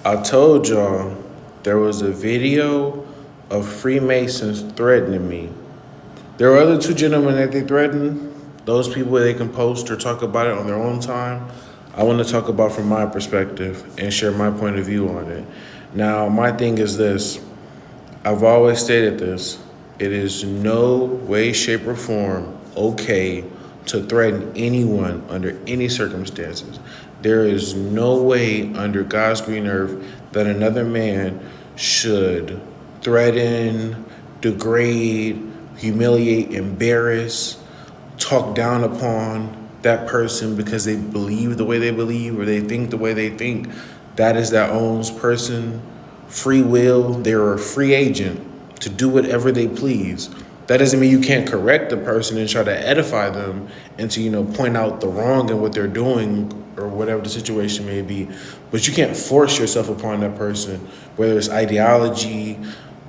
I told y'all there was a video of Freemasons threatening me. There were other two gentlemen that they threatened. Those people they can post or talk about it on their own time. I want to talk about from my perspective and share my point of view on it. Now, my thing is this. I've always stated this. It is no way, shape, or form okay to threaten anyone under any circumstances. There is no way under God's green earth that another man should threaten, degrade, humiliate, embarrass, talk down upon that person because they believe the way they believe or they think the way they think. That is that owns person free will. They're a free agent to do whatever they please. That doesn't mean you can't correct the person and try to edify them and to, point out the wrong in what they're doing or whatever the situation may be. But you can't force yourself upon that person, whether it's ideology,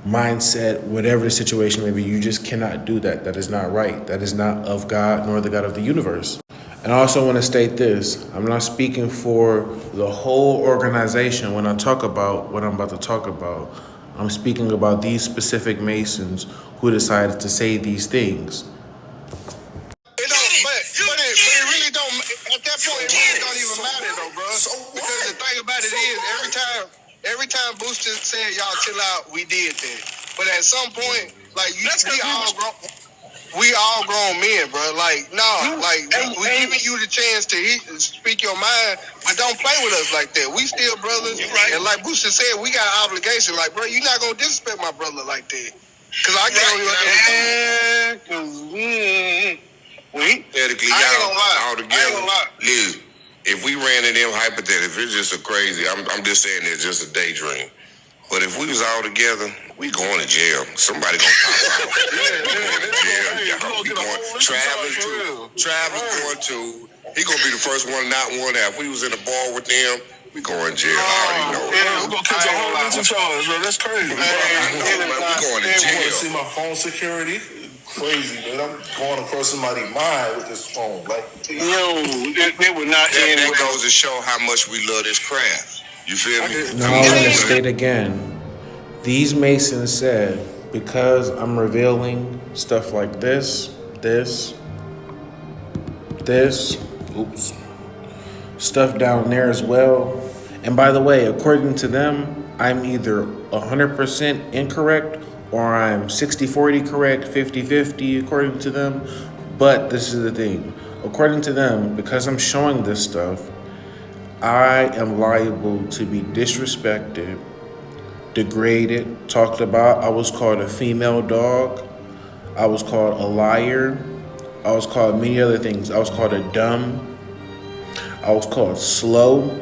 mindset, whatever the situation may be. You just cannot do that. That is not right. That is not of God nor the God of the universe. And I also want to state this. I'm not speaking for the whole organization when I talk about what I'm about to talk about. I'm speaking about these specific Masons who decided to say these things. But it really don't. At that point, it really don't even matter though, bro. Because the thing about it is, every time Booster said, "Y'all chill out," we did that. But at some point, like we all grown men, bro. Like, we giving you the chance to speak your mind, but don't play with us like that. We still brothers, right. And like Booster said, we got obligation. Like, bro, you're not gonna disrespect my brother like that. Cause I get on your Hypothetically, y'all all together. Listen, if we ran it in hypothetically, it's just a crazy. I'm just saying it's just a daydream. But if we was all together, we going to jail. Somebody gonna pop out. Jail. We going. Travis going to. He gonna be the first one, not one. If we was in a bar with them, we going to jail. I already know. Yeah, we gonna catch a whole bunch of charges, bro. That's crazy. We going to jail. I see my phone security. Crazy, man. I'm going across somebody's mind with this phone. Like, they would not end. That goes to show how much we love this craft. You feel me? Now I want to state again. These Masons said, because I'm revealing stuff like this, stuff down there as well. And by the way, according to them, I'm either 100% incorrect or I'm 60-40 correct, 50-50 according to them. But this is the thing. According to them, because I'm showing this stuff, I am liable to be disrespected, degraded, talked about. I was called a female dog. I was called a liar. I was called many other things. I was called a dumb. I was called slow.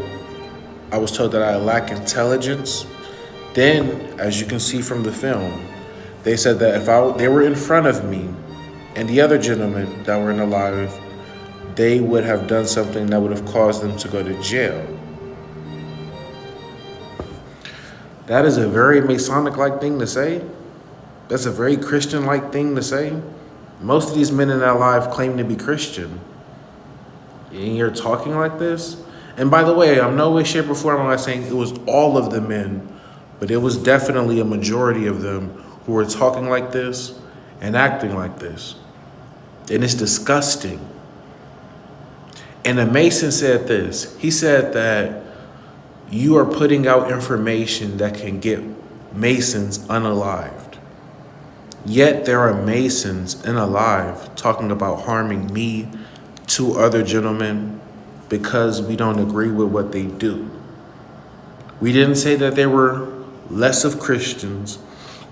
I was told that I lack intelligence. Then, as you can see from the film, they said that if they were in front of me and the other gentlemen that were in the live, they would have done something that would have caused them to go to jail. That is a very Masonic-like thing to say. That's a very Christian-like thing to say. Most of these men in that live claim to be Christian. And you're talking like this? And by the way, I'm no way, shape, or form am I saying it was all of the men, but it was definitely a majority of them who were talking like this and acting like this. And it's disgusting. And a Mason said this. He said that you are putting out information that can get Masons unalived. Yet there are Masons unalive talking about harming me, two other gentlemen, because we don't agree with what they do. We didn't say that they were less of Christians.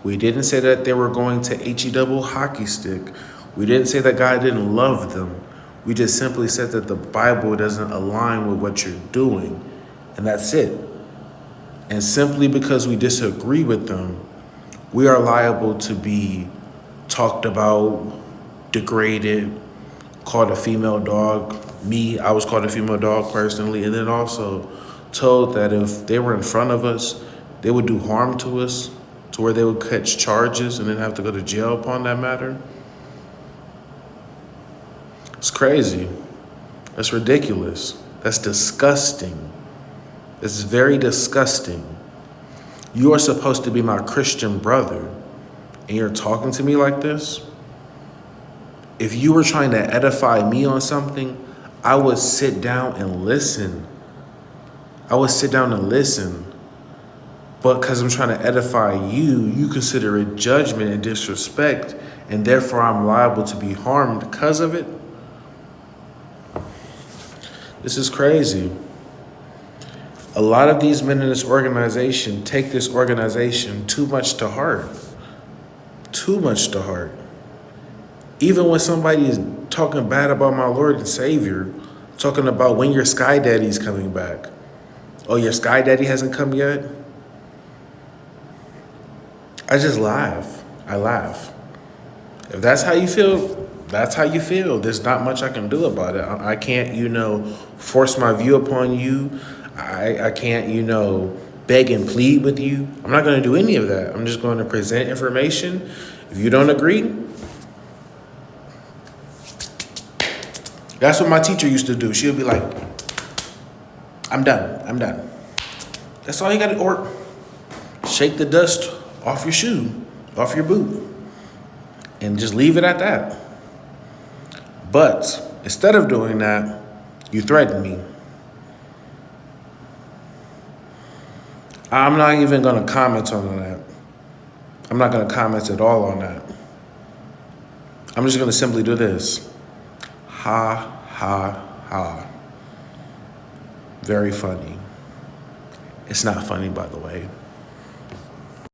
We didn't say that they were going to HE double hockey stick. We didn't say that God didn't love them. We just simply said that the Bible doesn't align with what you're doing. And that's it. And simply because we disagree with them, we are liable to be talked about, degraded, called a female dog. Me, I was called a female dog personally. And then also told that if they were in front of us, they would do harm to us to where they would catch charges and then have to go to jail upon that matter. It's crazy. That's ridiculous. That's disgusting. This is very disgusting. You are supposed to be my Christian brother, and you're talking to me like this? If you were trying to edify me on something, I would sit down and listen. But because I'm trying to edify you, you consider it judgment and disrespect, and therefore I'm liable to be harmed because of it? This is crazy. A lot of these men in this organization take this organization too much to heart. Too much to heart. Even when somebody is talking bad about my Lord and Savior, talking about when your Sky Daddy's coming back. Oh, your Sky Daddy hasn't come yet? I just laugh. I laugh. If that's how you feel, that's how you feel. There's not much I can do about it. I can't, force my view upon you. I can't, beg and plead with you. I'm not going to do any of that. I'm just going to present information. If you don't agree, that's what my teacher used to do. She would be like, I'm done. That's all you got to, or shake the dust off your shoe, off your boot, and just leave it at that. But instead of doing that, you threaten me. I'm not even going to comment on that. I'm not going to comment at all on that. I'm just going to simply do this. Ha, ha, ha. Very funny. It's not funny, by the way.